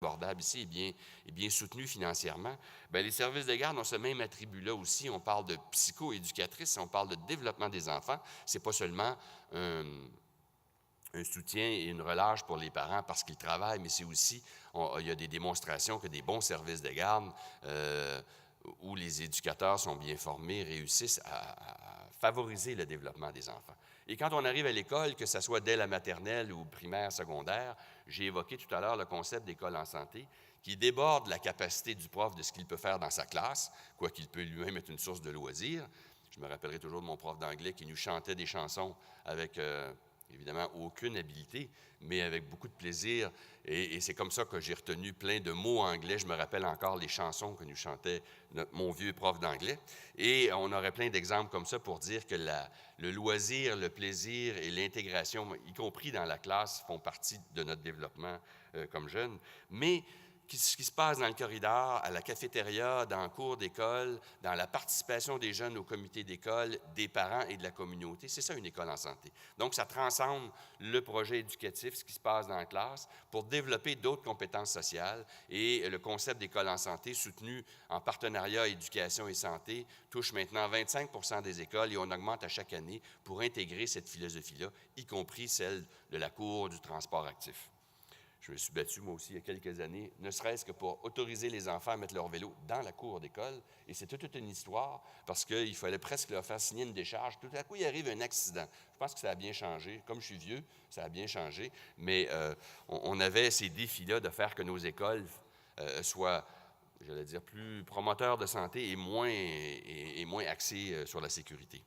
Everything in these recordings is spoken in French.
abordable ici est bien soutenu financièrement, bien, les services de garde ont ce même attribut-là aussi. On parle de psychoéducatrice, on parle de développement des enfants. Ce n'est pas seulement un soutien et une relâche pour les parents parce qu'ils travaillent, mais c'est aussi, il y a des démonstrations que des bons services de garde où les éducateurs sont bien formés réussissent à favoriser le développement des enfants. Et quand on arrive à l'école, que ce soit dès la maternelle ou primaire, secondaire, j'ai évoqué tout à l'heure le concept d'école en santé qui déborde la capacité du prof de ce qu'il peut faire dans sa classe, quoiqu'il peut lui-même être une source de loisirs. Je me rappellerai toujours de mon prof d'anglais qui nous chantait des chansons avec évidemment aucune habileté, mais avec beaucoup de plaisir. Et c'est comme ça que j'ai retenu plein de mots anglais. Je me rappelle encore les chansons que nous chantait mon vieux prof d'anglais. Et on aurait plein d'exemples comme ça pour dire que le loisir, le plaisir et l'intégration, y compris dans la classe, font partie de notre développement comme jeunes. Mais ce qui se passe dans le corridor, à la cafétéria, dans le cours d'école, dans la participation des jeunes au comité d'école, des parents et de la communauté, c'est ça une école en santé. Donc, ça transcende le projet éducatif, ce qui se passe dans la classe, pour développer d'autres compétences sociales. Et le concept d'école en santé, soutenu en partenariat éducation et santé, touche maintenant 25 des écoles et on augmente à chaque année pour intégrer cette philosophie-là, y compris celle de la cour du transport actif. Je me suis battu, moi aussi, il y a quelques années, ne serait-ce que pour autoriser les enfants à mettre leur vélo dans la cour d'école. Et c'était toute une histoire parce qu'il fallait presque leur faire signer une décharge. Tout à coup, il arrive un accident. Je pense que ça a bien changé. Comme je suis vieux, ça a bien changé. Mais on avait ces défis-là de faire que nos écoles soient, j'allais dire, plus promoteurs de santé et moins axées sur la sécurité.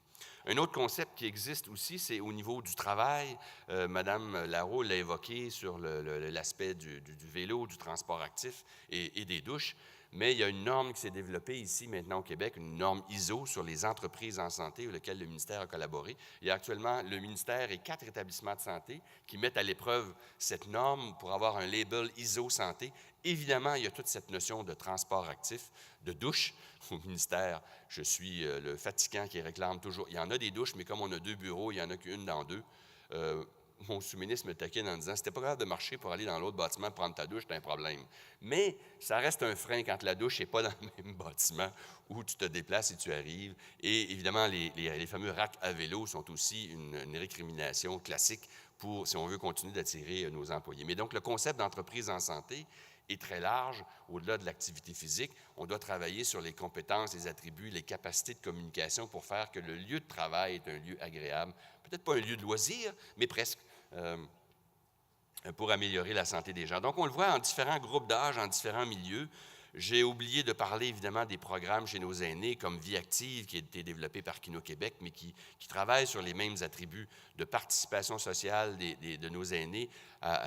Un autre concept qui existe aussi, c'est au niveau du travail. Madame Larreau l'a évoqué sur l'aspect du vélo, du transport actif et des douches. Mais il y a une norme qui s'est développée ici maintenant au Québec, une norme ISO sur les entreprises en santé avec laquelle le ministère a collaboré. Il y a actuellement le ministère et 4 établissements de santé qui mettent à l'épreuve cette norme pour avoir un label ISO santé. Évidemment, il y a toute cette notion de transport actif, de douche. Au ministère, je suis le fatigant qui réclame toujours. Il y en a des douches, mais comme on a 2 bureaux, il n'y en a qu'une dans 2. Mon sous-ministre me taquine en disant « C'était pas grave de marcher pour aller dans l'autre bâtiment prendre ta douche, c'est un problème. » Mais ça reste un frein quand la douche n'est pas dans le même bâtiment où tu te déplaces et tu arrives. Et évidemment, les fameux racks à vélo sont aussi une récrimination classique pour, si on veut continuer d'attirer nos employés. Mais donc, le concept d'entreprise en santé est très large. Au-delà de l'activité physique, on doit travailler sur les compétences, les attributs, les capacités de communication pour faire que le lieu de travail est un lieu agréable. Peut-être pas un lieu de loisir, mais presque. Pour améliorer la santé des gens. Donc, on le voit en différents groupes d'âge, en différents milieux. J'ai oublié de parler, évidemment, des programmes chez nos aînés, comme Vie active, qui a été développé par Kino Québec, mais qui travaille sur les mêmes attributs de participation sociale de nos aînés,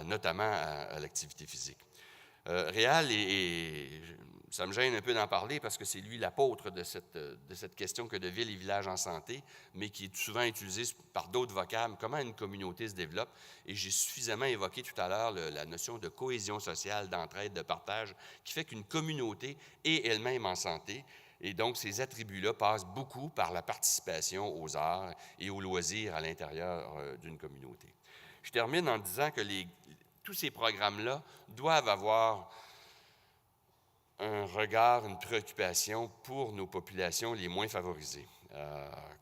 notamment à l'activité physique. Réal, ça me gêne un peu d'en parler parce que c'est lui l'apôtre de cette question que de ville et village en santé, mais qui est souvent utilisé par d'autres vocables, comment une communauté se développe. Et j'ai suffisamment évoqué tout à l'heure la notion de cohésion sociale, d'entraide, de partage, qui fait qu'une communauté est elle-même en santé. Et donc, ces attributs-là passent beaucoup par la participation aux arts et aux loisirs à l'intérieur d'une communauté. Je termine en disant que tous ces programmes-là doivent avoir un regard, une préoccupation pour nos populations les moins favorisées.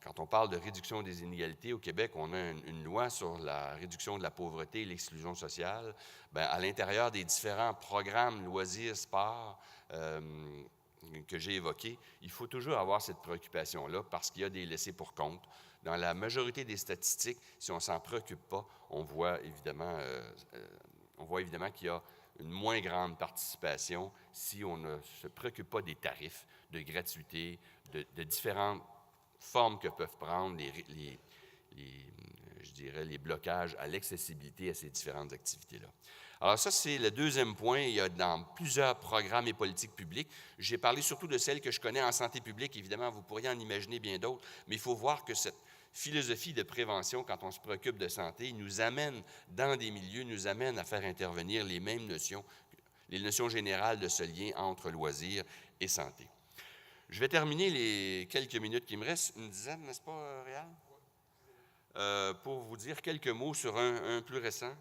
Quand on parle de réduction des inégalités au Québec, on a une loi sur la réduction de la pauvreté et l'exclusion sociale. Bien, à l'intérieur des différents programmes loisirs, sport que j'ai évoqués, il faut toujours avoir cette préoccupation-là parce qu'il y a des laissés pour compte. Dans la majorité des statistiques, si on ne s'en préoccupe pas, on voit évidemment qu'il y a une moins grande participation si on ne se préoccupe pas des tarifs, de gratuité, de différentes formes que peuvent prendre les blocages à l'accessibilité à ces différentes activités-là. Alors ça, c'est le deuxième point. Il y a dans plusieurs programmes et politiques publiques. J'ai parlé surtout de celles que je connais en santé publique. Évidemment, vous pourriez en imaginer bien d'autres, mais il faut voir que cette philosophie de prévention, quand on se préoccupe de santé, nous amène dans des milieux, nous amène à faire intervenir les mêmes notions, les notions générales de ce lien entre loisirs et santé. Je vais terminer les quelques minutes qui me restent, une dizaine, n'est-ce pas, Réal? Pour vous dire quelques mots sur un plus récent.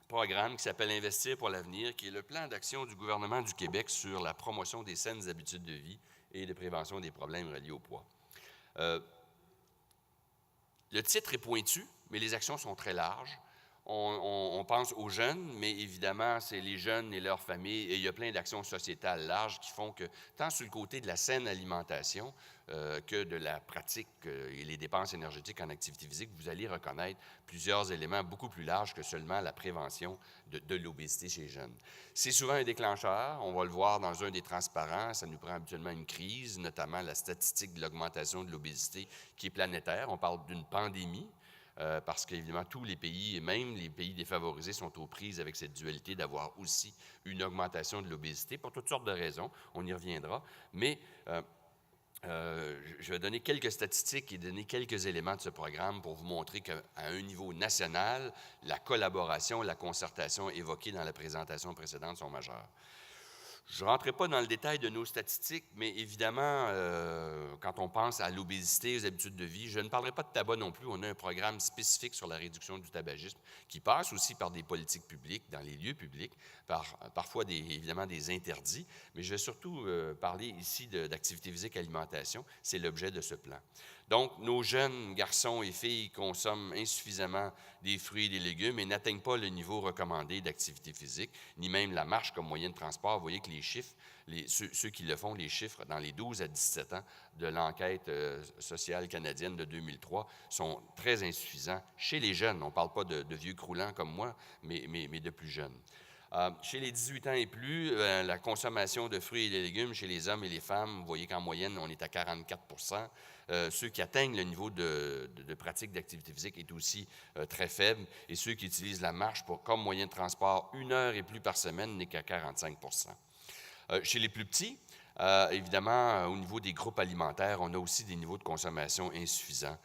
programme qui s'appelle Investir pour l'avenir, qui est le plan d'action du gouvernement du Québec sur la promotion des saines habitudes de vie et de prévention des problèmes reliés au poids. Le titre est pointu, mais les actions sont très larges. On pense aux jeunes, mais évidemment, c'est les jeunes et leurs familles, et il y a plein d'actions sociétales larges qui font que, tant sur le côté de la saine alimentation que de la pratique et les dépenses énergétiques en activité physique, vous allez reconnaître plusieurs éléments beaucoup plus larges que seulement la prévention de l'obésité chez les jeunes. C'est souvent un déclencheur, on va le voir dans un des transparents, ça nous prend habituellement une crise, notamment la statistique de l'augmentation de l'obésité qui est planétaire, on parle d'une pandémie. Parce qu'évidemment, tous les pays, et même les pays défavorisés, sont aux prises avec cette dualité d'avoir aussi une augmentation de l'obésité pour toutes sortes de raisons. On y reviendra. Mais je vais donner quelques statistiques et donner quelques éléments de ce programme pour vous montrer qu'à un niveau national, la collaboration, la concertation évoquées dans la présentation précédente sont majeures. Je ne rentrerai pas dans le détail de nos statistiques, mais évidemment, quand on pense à l'obésité, aux habitudes de vie, je ne parlerai pas de tabac non plus. On a un programme spécifique sur la réduction du tabagisme qui passe aussi par des politiques publiques dans les lieux publics, parfois évidemment des interdits, mais je vais surtout parler ici d'activité physique et alimentation. C'est l'objet de ce plan. Donc, nos jeunes garçons et filles consomment insuffisamment des fruits et des légumes et n'atteignent pas le niveau recommandé d'activité physique, ni même la marche comme moyen de transport. Vous voyez que les chiffres, ceux qui le font, les chiffres dans les 12 à 17 ans de l'enquête sociale canadienne de 2003 sont très insuffisants chez les jeunes. On ne parle pas de vieux croulants comme moi, mais de plus jeunes. Chez les 18 ans et plus, la consommation de fruits et de légumes chez les hommes et les femmes, vous voyez qu'en moyenne, on est à 44 ceux qui atteignent le niveau de pratique d'activité physique est aussi très faible. Et ceux qui utilisent la marche comme moyen de transport 1 heure et plus par semaine n'est qu'à 45 Chez les plus petits, évidemment, au niveau des groupes alimentaires, on a aussi des niveaux de consommation insuffisants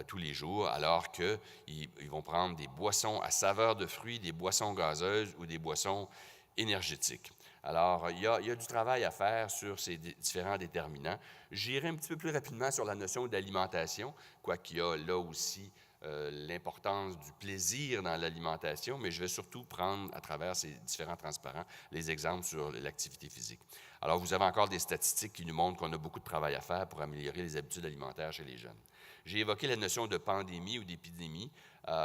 tous les jours, alors qu'ils vont prendre des boissons à saveur de fruits, des boissons gazeuses ou des boissons énergétiques. Alors, il y a du travail à faire sur ces différents déterminants. J'irai un petit peu plus rapidement sur la notion d'alimentation, quoiqu'il y a là aussi l'importance du plaisir dans l'alimentation, mais je vais surtout prendre, à travers ces différents transparents, les exemples sur l'activité physique. Alors, vous avez encore des statistiques qui nous montrent qu'on a beaucoup de travail à faire pour améliorer les habitudes alimentaires chez les jeunes. J'ai évoqué la notion de pandémie ou d'épidémie.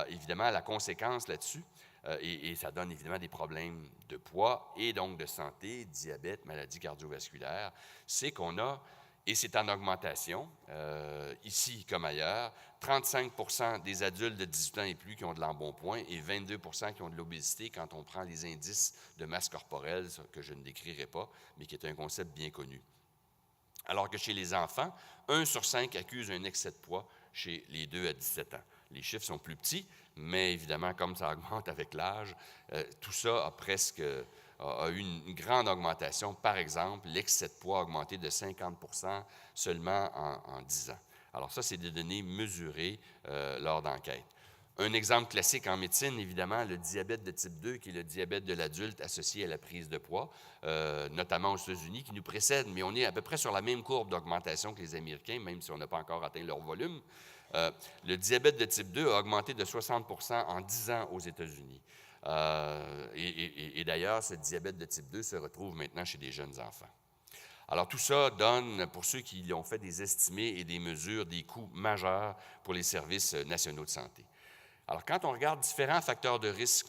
Évidemment, la conséquence là-dessus, et ça donne évidemment des problèmes de poids et donc de santé, diabète, maladies cardiovasculaires, c'est qu'on a, et c'est en augmentation, ici comme ailleurs, 35 des adultes de 18 ans et plus qui ont de l'embonpoint et 22 qui ont de l'obésité quand on prend les indices de masse corporelle, que je ne décrirai pas, mais qui est un concept bien connu. Alors que chez les enfants, 1 sur 5 accuse un excès de poids chez les 2 à 17 ans. Les chiffres sont plus petits, mais évidemment, comme ça augmente avec l'âge, tout ça a eu une grande augmentation. Par exemple, l'excès de poids a augmenté de 50 seulement en 10 ans. Alors ça, c'est des données mesurées lors d'enquêtes. Un exemple classique en médecine, évidemment, le diabète de type 2, qui est le diabète de l'adulte associé à la prise de poids, notamment aux États-Unis, qui nous précède, mais on est à peu près sur la même courbe d'augmentation que les Américains, même si on n'a pas encore atteint leur volume. Le diabète de type 2 a augmenté de 60 en 10 ans aux États-Unis. Et d'ailleurs, ce diabète de type 2 se retrouve maintenant chez les jeunes enfants. Alors, tout ça donne, pour ceux qui ont fait des estimés et des mesures, des coûts majeurs pour les services nationaux de santé. Alors, quand on regarde différents facteurs de risque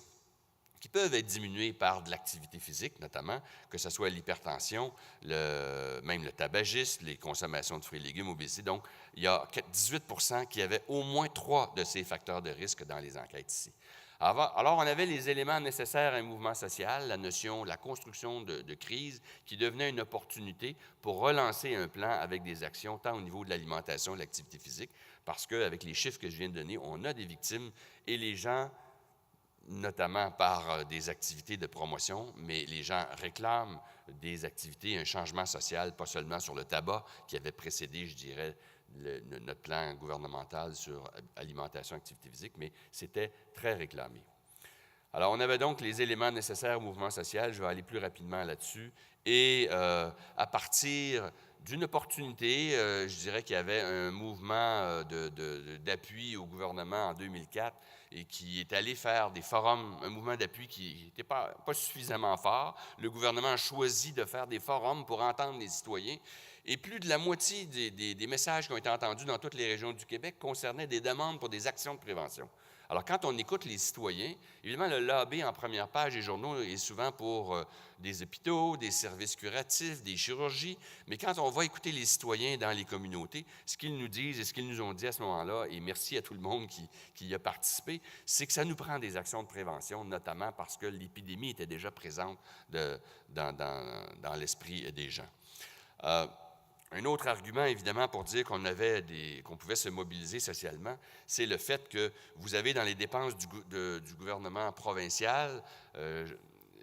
qui peuvent être diminués par de l'activité physique, notamment, que ce soit l'hypertension, même le tabagisme, les consommations de fruits et légumes, obésité. Donc, il y a 18 qui avaient au moins 3 de ces facteurs de risque dans les enquêtes ici. Alors, on avait les éléments nécessaires à un mouvement social, la notion, la construction de crise, qui devenait une opportunité pour relancer un plan avec des actions, tant au niveau de l'alimentation et de l'activité physique, parce qu'avec les chiffres que je viens de donner, on a des victimes et les gens, notamment par des activités de promotion, mais les gens réclament des activités, un changement social, pas seulement sur le tabac, qui avait précédé, je dirais, notre plan gouvernemental sur alimentation et activité physique, mais c'était très réclamé. Alors, on avait donc les éléments nécessaires au mouvement social, je vais aller plus rapidement là-dessus, et à partir d'une opportunité, je dirais qu'il y avait un mouvement d'appui au gouvernement en 2004 et qui est allé faire des forums, un mouvement d'appui qui n'était pas suffisamment fort. Le gouvernement a choisi de faire des forums pour entendre les citoyens. Et plus de la moitié des messages qui ont été entendus dans toutes les régions du Québec concernaient des demandes pour des actions de prévention. Alors, quand on écoute les citoyens, évidemment, le lobby en première page des journaux est souvent pour des hôpitaux, des services curatifs, des chirurgies, mais quand on va écouter les citoyens dans les communautés, ce qu'ils nous disent et ce qu'ils nous ont dit à ce moment-là, et merci à tout le monde qui y a participé, c'est que ça nous prend des actions de prévention, notamment parce que l'épidémie était déjà présente dans l'esprit des gens. Un autre argument, évidemment, pour dire qu'on pouvait se mobiliser socialement, c'est le fait que vous avez dans les dépenses du gouvernement provincial,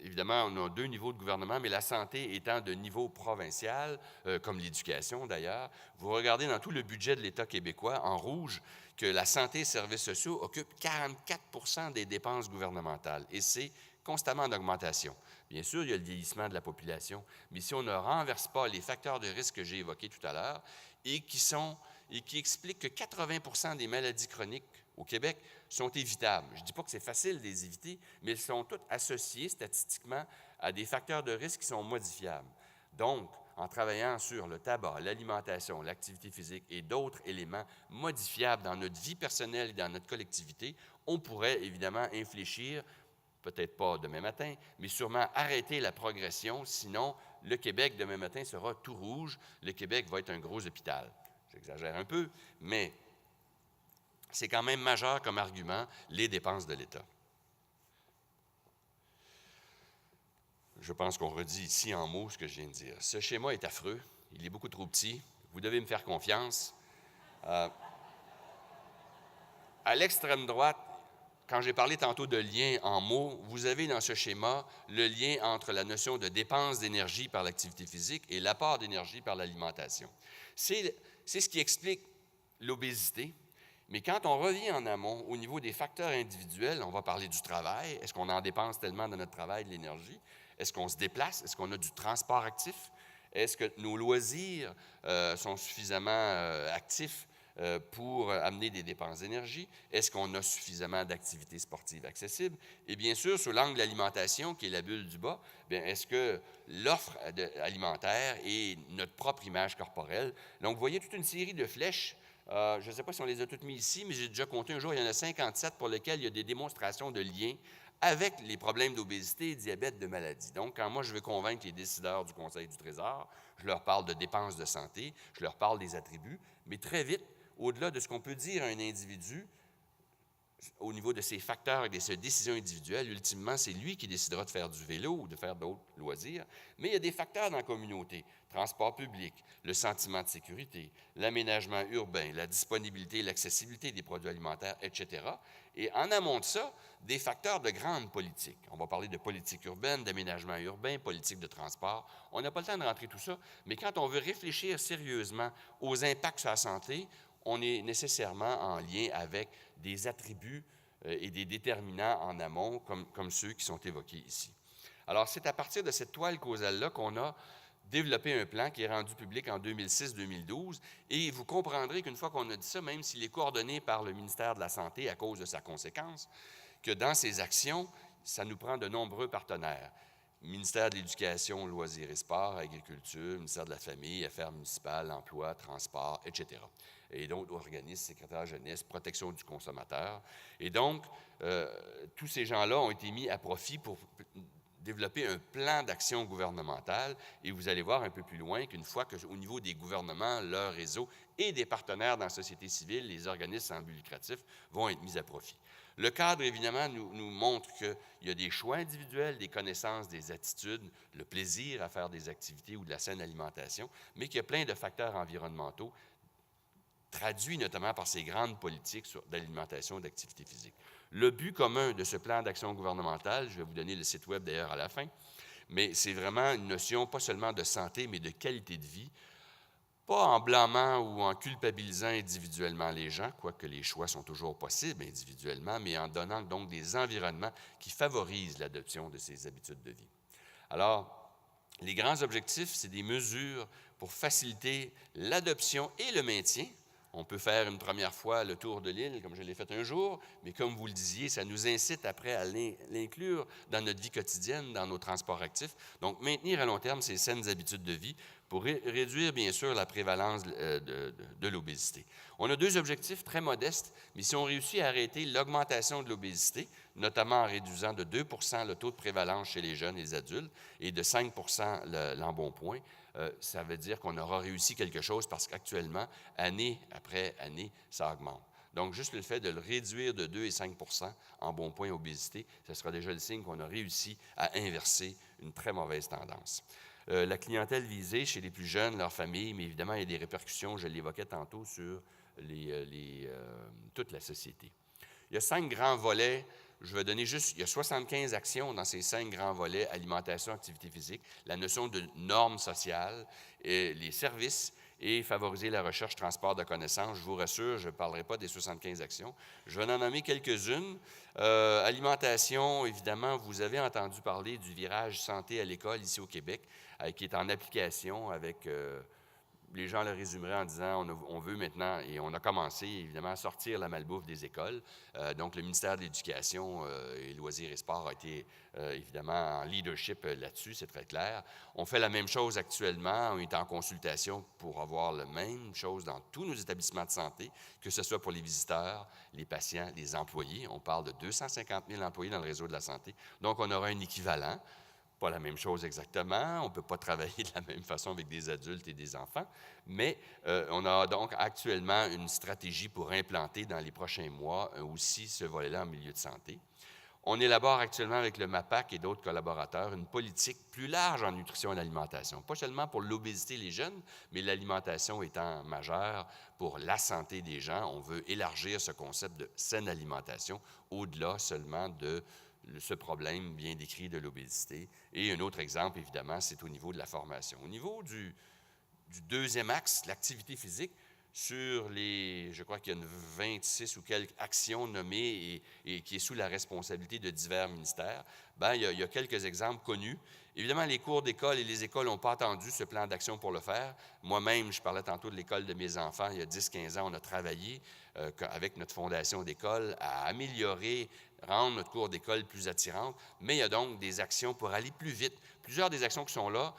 évidemment, on a 2 niveaux de gouvernement, mais la santé étant de niveau provincial, comme l'éducation d'ailleurs, vous regardez dans tout le budget de l'État québécois, en rouge, que la santé et services sociaux occupent 44 des dépenses gouvernementales, et c'est constamment en augmentation. Bien sûr, il y a le vieillissement de la population, mais si on ne renverse pas les facteurs de risque que j'ai évoqués tout à l'heure et qui expliquent que 80 des maladies chroniques au Québec sont évitables. Je ne dis pas que c'est facile de les éviter, mais elles sont toutes associées statistiquement à des facteurs de risque qui sont modifiables. Donc, en travaillant sur le tabac, l'alimentation, l'activité physique et d'autres éléments modifiables dans notre vie personnelle et dans notre collectivité, on pourrait évidemment infléchir, peut-être pas demain matin, mais sûrement arrêter la progression, sinon le Québec demain matin sera tout rouge, le Québec va être un gros hôpital. J'exagère un peu, mais c'est quand même majeur comme argument, les dépenses de l'État. Je pense qu'on redit ici en mots ce que je viens de dire. Ce schéma est affreux, il est beaucoup trop petit, vous devez me faire confiance. À l'extrême droite, quand j'ai parlé tantôt de lien en mots, vous avez dans ce schéma le lien entre la notion de dépense d'énergie par l'activité physique et l'apport d'énergie par l'alimentation. C'est ce qui explique l'obésité, mais quand on revient en amont au niveau des facteurs individuels, on va parler du travail. Est-ce qu'on en dépense tellement dans notre travail de l'énergie? Est-ce qu'on se déplace? Est-ce qu'on a du transport actif? Est-ce que nos loisirs sont suffisamment actifs pour amener des dépenses d'énergie? Est-ce qu'on a suffisamment d'activités sportives accessibles? Et bien sûr, sous l'angle de l'alimentation, qui est la bulle du bas, bien, est-ce que l'offre alimentaire et notre propre image corporelle? Donc, vous voyez toute une série de flèches. Je ne sais pas si on les a toutes mises ici, mais j'ai déjà compté un jour, il y en a 57 pour lesquelles il y a des démonstrations de liens avec les problèmes d'obésité, de diabète, de maladie. Donc, quand moi, je veux convaincre les décideurs du Conseil du Trésor, je leur parle de dépenses de santé, je leur parle des attributs, mais très vite, au-delà de ce qu'on peut dire à un individu, au niveau de ses facteurs et de ses décisions individuelles, ultimement, c'est lui qui décidera de faire du vélo ou de faire d'autres loisirs. Mais il y a des facteurs dans la communauté, transport public, le sentiment de sécurité, l'aménagement urbain, la disponibilité et l'accessibilité des produits alimentaires, etc. Et en amont de ça, des facteurs de grande politique. On va parler de politique urbaine, d'aménagement urbain, politique de transport. On n'a pas le temps de rentrer tout ça, mais quand on veut réfléchir sérieusement aux impacts sur la santé, on est nécessairement en lien avec des attributs et des déterminants en amont, comme ceux qui sont évoqués ici. Alors, c'est à partir de cette toile causale-là qu'on a développé un plan qui est rendu public en 2006-2012, et vous comprendrez qu'une fois qu'on a dit ça, même s'il est coordonné par le ministère de la Santé à cause de sa conséquence, que dans ces actions, ça nous prend de nombreux partenaires. Ministère de l'Éducation, Loisirs et Sports, Agriculture, Ministère de la Famille, Affaires municipales, Emploi, Transport, etc. Et d'autres organismes, secrétaire jeunesse, protection du consommateur. Et donc, tous ces gens-là ont été mis à profit pour développer un plan d'action gouvernementale. Et vous allez voir un peu plus loin qu'une fois qu'au niveau des gouvernements, leur réseau et des partenaires dans la société civile, les organismes sans but lucratif vont être mis à profit. Le cadre, évidemment, nous montre qu'il y a des choix individuels, des connaissances, des attitudes, le plaisir à faire des activités ou de la saine alimentation, mais qu'il y a plein de facteurs environnementaux traduits notamment par ces grandes politiques d'alimentation et d'activité physique. Le but commun de ce plan d'action gouvernemental, je vais vous donner le site web d'ailleurs à la fin, mais c'est vraiment une notion pas seulement de santé, mais de qualité de vie, pas en blâmant ou en culpabilisant individuellement les gens, quoique les choix sont toujours possibles individuellement, mais en donnant donc des environnements qui favorisent l'adoption de ces habitudes de vie. Alors, les grands objectifs, c'est des mesures pour faciliter l'adoption et le maintien On peut faire une première fois le tour de l'île, comme je l'ai fait un jour, mais comme vous le disiez, ça nous incite après à l'inclure dans notre vie quotidienne, dans nos transports actifs. Donc, maintenir à long terme ces saines habitudes de vie pour réduire, bien sûr, la prévalence de l'obésité. On a 2 objectifs très modestes, mais si on réussit à arrêter l'augmentation de l'obésité, notamment en réduisant de 2 le taux de prévalence chez les jeunes et les adultes et de 5 l'embonpoint, ça veut dire qu'on aura réussi quelque chose parce qu'actuellement, année après année, ça augmente. Donc, juste le fait de le réduire de 2 et 5 embonpoint obésité, ce sera déjà le signe qu'on a réussi à inverser une très mauvaise tendance. La clientèle visée chez les plus jeunes, leurs familles, mais évidemment, il y a des répercussions, je l'évoquais tantôt, sur toute la société. Il y a 5 grands volets. Je vais donner juste, il y a 75 actions dans ces 5 grands volets, alimentation, activité physique, la notion de normes sociales, et les services et favoriser la recherche, transport de connaissances. Je vous rassure, je ne parlerai pas des 75 actions. Je vais en nommer quelques-unes. Alimentation, évidemment, vous avez entendu parler du virage santé à l'école ici au Québec, qui est en application avec... les gens le résumeraient en disant on veut maintenant, et on a commencé évidemment à sortir la malbouffe des écoles. Donc, le ministère de l'Éducation et Loisirs et Sports a été évidemment en leadership là-dessus, c'est très clair. On fait la même chose actuellement, on est en consultation pour avoir la même chose dans tous nos établissements de santé, que ce soit pour les visiteurs, les patients, les employés. On parle de 250 000 employés dans le réseau de la santé. Donc, on aura un équivalent. Pas la même chose exactement, on ne peut pas travailler de la même façon avec des adultes et des enfants, mais on a donc actuellement une stratégie pour implanter dans les prochains mois aussi ce volet-là en milieu de santé. On élabore actuellement avec le MAPAC et d'autres collaborateurs une politique plus large en nutrition et alimentation, pas seulement pour l'obésité des jeunes, mais l'alimentation étant majeure pour la santé des gens. On veut élargir ce concept de saine alimentation au-delà seulement de ce problème bien décrit de l'obésité. Et un autre exemple, évidemment, c'est au niveau de la formation. Au niveau du deuxième axe, l'activité physique, sur les, je crois qu'il y a 26 ou quelques actions nommées et qui est sous la responsabilité de divers ministères, bien, il y a quelques exemples connus. Évidemment, les cours d'école et les écoles n'ont pas attendu ce plan d'action pour le faire. Moi-même, je parlais tantôt de l'école de mes enfants. Il y a 10-15 ans, on a travaillé avec notre fondation d'école à améliorer, rendre notre cours d'école plus attirante. Mais il y a donc des actions pour aller plus vite. Plusieurs des actions qui sont là,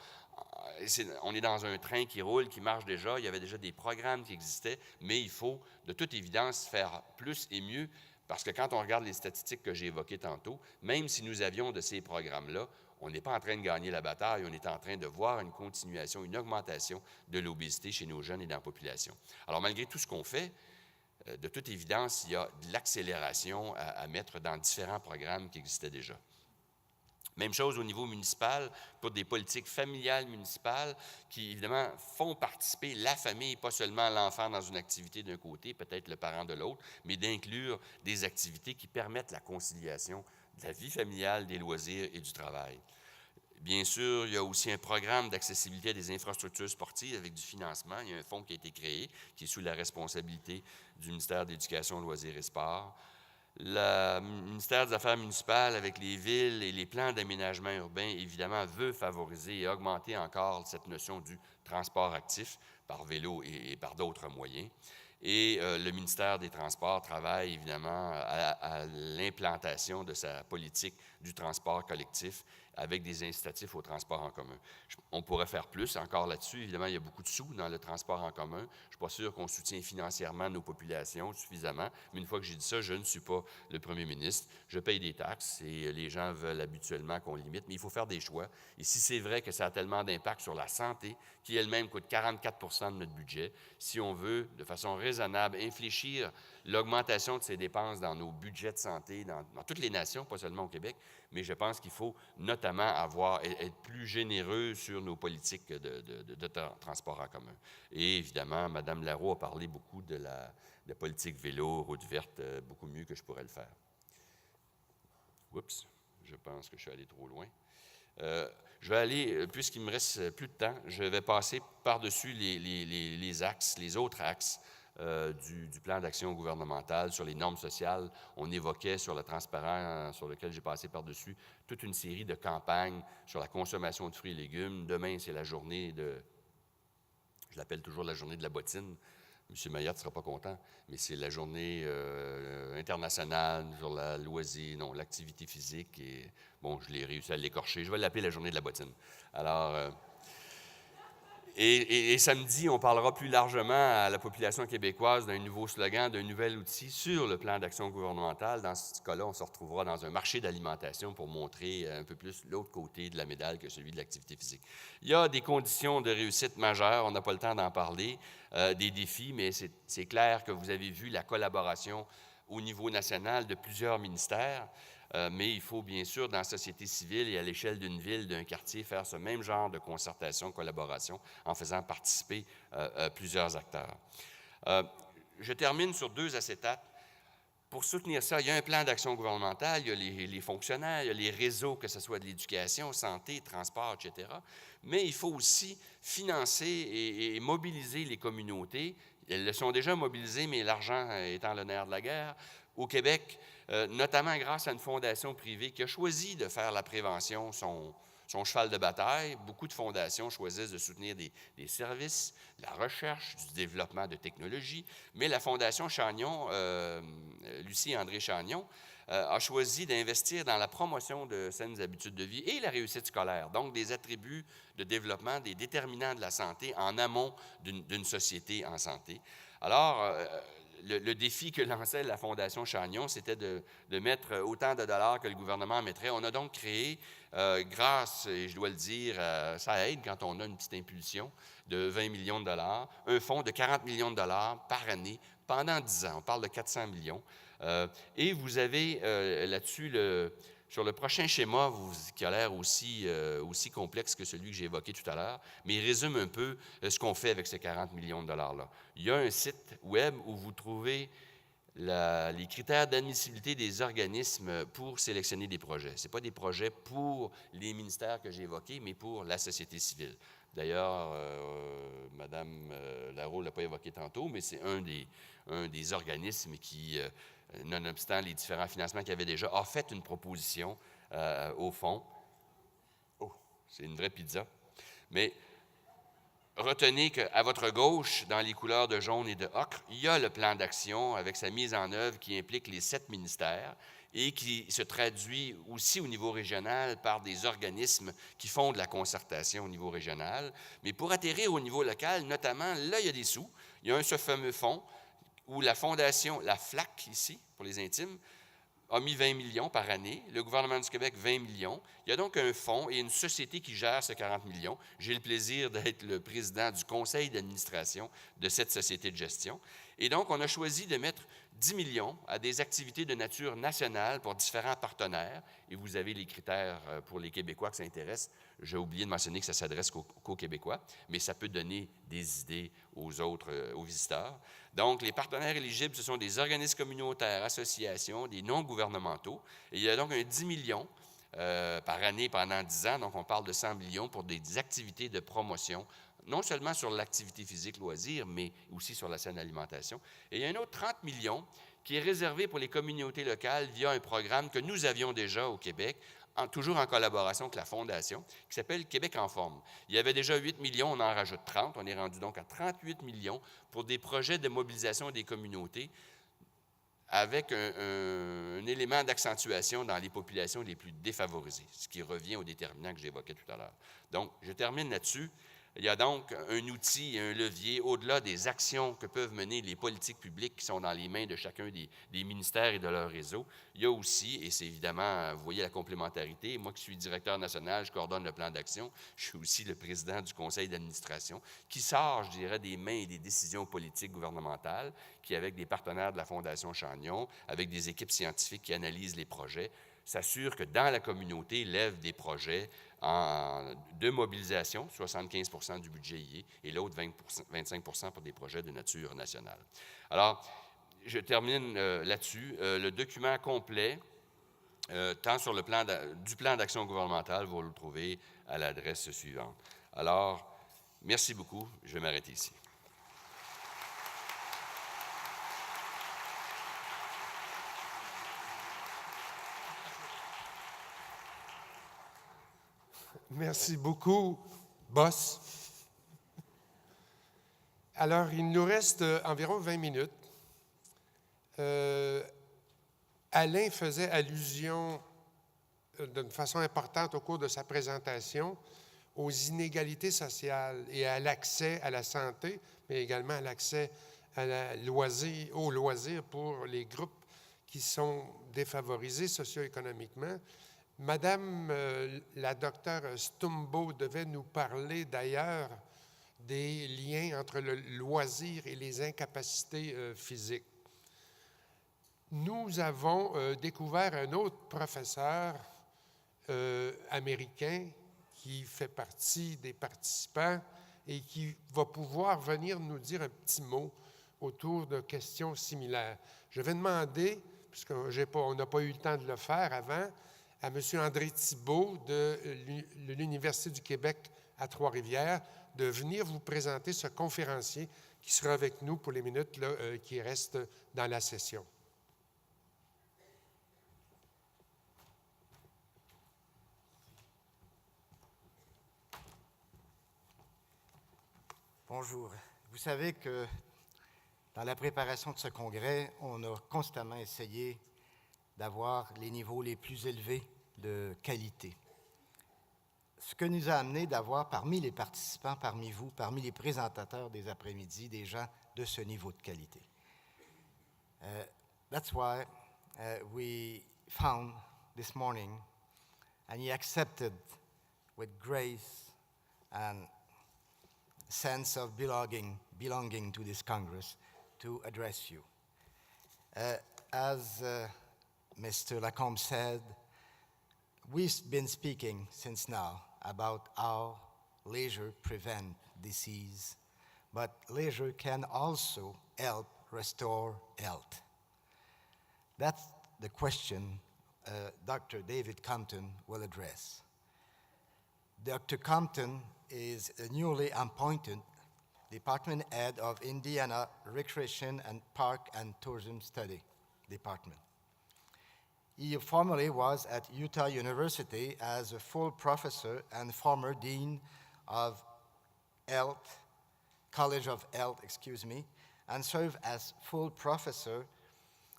on est dans un train qui roule, qui marche déjà. Il y avait déjà des programmes qui existaient, mais il faut, de toute évidence, faire plus et mieux, parce que quand on regarde les statistiques que j'ai évoquées tantôt, même si nous avions de ces programmes-là, on n'est pas en train de gagner la bataille, on est en train de voir une continuation, une augmentation de l'obésité chez nos jeunes et dans la population. Alors, malgré tout ce qu'on fait, de toute évidence, il y a de l'accélération à mettre dans différents programmes qui existaient déjà. Même chose au niveau municipal, pour des politiques familiales municipales qui, évidemment, font participer la famille, pas seulement l'enfant dans une activité d'un côté, peut-être le parent de l'autre, mais d'inclure des activités qui permettent la conciliation de la vie familiale, des loisirs et du travail. Bien sûr, il y a aussi un programme d'accessibilité des infrastructures sportives avec du financement. Il y a un fonds qui a été créé, qui est sous la responsabilité du ministère de l'Éducation, Loisirs et Sports. Le ministère des Affaires municipales, avec les villes et les plans d'aménagement urbain, évidemment, veut favoriser et augmenter encore cette notion du transport actif par vélo et par d'autres moyens. Et le ministère des Transports travaille évidemment à l'implantation de sa politique du transport collectif avec des incitatifs au transport en commun. On pourrait faire plus encore là-dessus. Évidemment, il y a beaucoup de sous dans le transport en commun. Je ne suis pas sûr qu'on soutient financièrement nos populations suffisamment, mais une fois que j'ai dit ça, je ne suis pas le premier ministre. Je paye des taxes et les gens veulent habituellement qu'on limite, mais il faut faire des choix. Et si c'est vrai que ça a tellement d'impact sur la santé, qui elle-même coûte 44 de notre budget, si on veut, de façon raisonnable, infléchir l'augmentation de ces dépenses dans nos budgets de santé, dans toutes les nations, pas seulement au Québec, mais je pense qu'il faut notamment être plus généreux sur nos politiques de transport en commun. Et évidemment, Mme Lareau a parlé beaucoup de la politique vélo, route verte, beaucoup mieux que je pourrais le faire. Oups, je pense que je suis allé trop loin. Je vais aller, puisqu'il me reste plus de temps, je vais passer par-dessus les axes, les autres axes du plan d'action gouvernemental sur les normes sociales. On évoquait sur le transparent, sur lequel j'ai passé par-dessus, toute une série de campagnes sur la consommation de fruits et légumes. Demain, c'est la journée je l'appelle toujours la journée de la bottine, M. Maillotte ne sera pas content, mais c'est la journée internationale sur la loisir, non, l'activité physique. Et bon, je l'ai réussi à l'écorcher. Je vais l'appeler la journée de la bottine. Alors, et samedi, on parlera plus largement à la population québécoise d'un nouveau slogan, d'un nouvel outil sur le plan d'action gouvernementale. Dans ce cas-là, on se retrouvera dans un marché d'alimentation pour montrer un peu plus l'autre côté de la médaille que celui de l'activité physique. Il y a des conditions de réussite majeures, on n'a pas le temps d'en parler, des défis, mais c'est clair que vous avez vu la collaboration au niveau national de plusieurs ministères. Mais il faut bien sûr, dans la société civile et à l'échelle d'une ville, d'un quartier, faire ce même genre de concertation, collaboration, en faisant participer plusieurs acteurs. Je termine sur 2 acétates. Pour soutenir ça, il y a un plan d'action gouvernemental, il y a les fonctionnaires, il y a les réseaux, que ce soit de l'éducation, santé, transport, etc. Mais il faut aussi financer et mobiliser les communautés. Elles le sont déjà mobilisées, mais l'argent étant le nerf de la guerre. Au Québec, notamment grâce à une fondation privée qui a choisi de faire la prévention son cheval de bataille. Beaucoup de fondations choisissent de soutenir des services, de la recherche, du développement de technologies, mais la Fondation Chagnon, Lucie et André Chagnon, a choisi d'investir dans la promotion de saines habitudes de vie et la réussite scolaire, donc des attributs de développement, des déterminants de la santé en amont d'une société en santé. Alors, le défi que lançait la Fondation Chagnon, c'était de mettre autant de dollars que le gouvernement mettrait. On a donc créé, grâce, et je dois le dire, ça aide quand on a une petite impulsion de 20 millions de dollars, un fonds de 40 millions de dollars par année pendant 10 ans. On parle de 400 millions. Et vous avez là-dessus, sur le prochain schéma, qui a l'air aussi complexe que celui que j'ai évoqué tout à l'heure, mais il résume un peu ce qu'on fait avec ces 40 millions de dollars-là. Il y a un site web où vous trouvez les critères d'admissibilité des organismes pour sélectionner des projets. Ce n'est pas des projets pour les ministères que j'ai évoqués, mais pour la société civile. D'ailleurs, Mme Larault ne l'a pas évoqué tantôt, mais c'est un des organismes qui, nonobstant les différents financements qu'il y avait déjà, a fait une proposition au fond. Oh, c'est une vraie pizza. Mais retenez qu'à votre gauche, dans les couleurs de jaune et de ocre, il y a le plan d'action avec sa mise en œuvre qui implique les 7 ministères et qui se traduit aussi au niveau régional par des organismes qui font de la concertation au niveau régional. Mais pour atterrir au niveau local, notamment, là, il y a des sous. Il y a ce fameux fonds où la fondation, la FLAC ici, pour les intimes, a mis 20 millions par année, le gouvernement du Québec 20 millions. Il y a donc un fonds et une société qui gère ces 40 millions. J'ai le plaisir d'être le président du conseil d'administration de cette société de gestion. Et donc, on a choisi de mettre 10 millions à des activités de nature nationale pour différents partenaires. Et vous avez les critères pour les Québécois qui s'intéressent. J'ai oublié de mentionner que ça s'adresse qu'aux Québécois, mais ça peut donner des idées aux autres, aux visiteurs. Donc, les partenaires éligibles, ce sont des organismes communautaires, associations, des non-gouvernementaux. Et il y a donc un 10 millions par année pendant 10 ans. Donc, on parle de 100 millions pour des activités de promotion, non seulement sur l'activité physique, loisir, mais aussi sur la saine alimentation. Et il y a un autre 30 millions qui est réservé pour les communautés locales via un programme que nous avions déjà au Québec, toujours en collaboration avec la Fondation, qui s'appelle Québec en forme. Il y avait déjà 8 millions, on en rajoute 30. On est rendu donc à 38 millions pour des projets de mobilisation des communautés avec un élément d'accentuation dans les populations les plus défavorisées, ce qui revient aux déterminants que j'évoquais tout à l'heure. Donc, je termine là-dessus. Il y a donc un outil et un levier au-delà des actions que peuvent mener les politiques publiques qui sont dans les mains de chacun des ministères et de leur réseau. Il y a aussi, et c'est évidemment, vous voyez la complémentarité, moi qui suis directeur national, je coordonne le plan d'action, je suis aussi le président du conseil d'administration, qui sort, je dirais, des mains et des décisions politiques gouvernementales, qui, avec des partenaires de la Fondation Chagnon, avec des équipes scientifiques qui analysent les projets, s'assure que dans la communauté, lève des projets de mobilisation, 75 du budget y est, et l'autre 25 pour des projets de nature nationale. Alors, je termine là-dessus. Le document complet, tant sur le plan du plan d'action gouvernementale, vous le trouvez à l'adresse suivante. Alors, merci beaucoup. Je vais m'arrêter ici. Merci beaucoup, boss. Alors, il nous reste environ 20 minutes. Alain faisait allusion d'une façon importante au cours de sa présentation aux inégalités sociales et à l'accès à la santé, mais également à l'accès au loisir pour les groupes qui sont défavorisés socio-économiquement. Madame la docteure Stumbo devait nous parler d'ailleurs des liens entre le loisir et les incapacités physiques. Nous avons découvert un autre professeur américain qui fait partie des participants et qui va pouvoir venir nous dire un petit mot autour de questions similaires. Je vais demander, puisqu'on n'a pas eu le temps de le faire avant, à M. André Thibault de l'Université du Québec à Trois-Rivières de venir vous présenter ce conférencier qui sera avec nous pour les minutes qui restent dans la session. Bonjour. Vous savez que dans la préparation de ce congrès, on a constamment essayé d'avoir les niveaux les plus élevés de qualité. Ce que nous a amené d'avoir parmi les participants, parmi vous, parmi les présentateurs des après-midi, des gens de ce niveau de qualité. That's why we found this morning, and he accepted with grace and sense of belonging to this Congress to address you. As Mr. Lacombe said, we've been speaking since now about how leisure prevents disease, but leisure can also help restore health. That's the question Dr. David Compton will address. Dr. Compton is a newly appointed department head of Indiana Recreation and Park and Tourism Study Department. He formerly was at Utah University as a full professor and former dean of College of Health, and served as full professor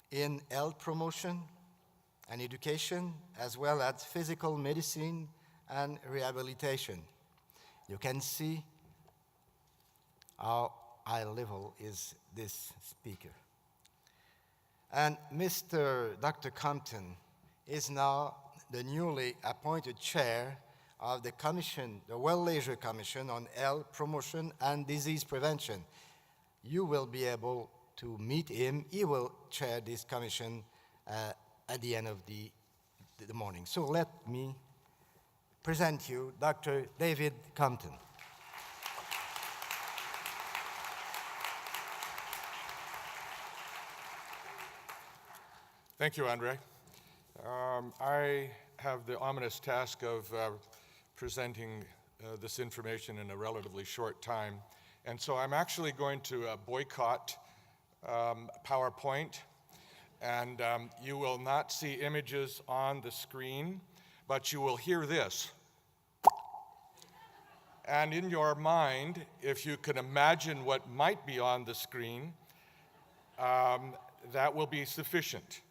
in health promotion and education, as well as physical medicine and rehabilitation. You can see how high level is this speaker. And Dr. Compton is now the newly appointed chair of the commission, the Well Leisure Commission on Health Promotion and Disease Prevention. You will be able to meet him. He will chair this commission at the end of the morning. So let me present you Dr. David Compton. Thank you, Andre. I have the ominous task of presenting this information in a relatively short time, and so I'm actually going to boycott PowerPoint, and you will not see images on the screen, but you will hear this. And in your mind, if you can imagine what might be on the screen, that will be sufficient.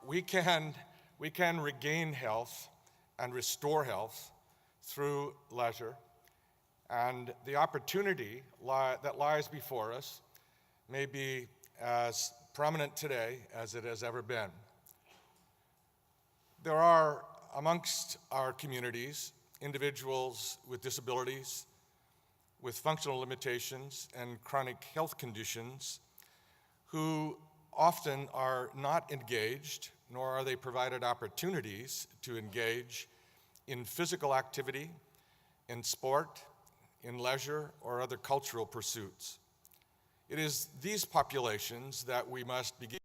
We can regain health and restore health through leisure, and the opportunity that lies before us may be as prominent today as it has ever been. There are amongst our communities individuals with disabilities, with functional limitations and chronic health conditions who often are not engaged, nor are they provided opportunities to engage in physical activity, in sport, in leisure, or other cultural pursuits. It is these populations that we must begin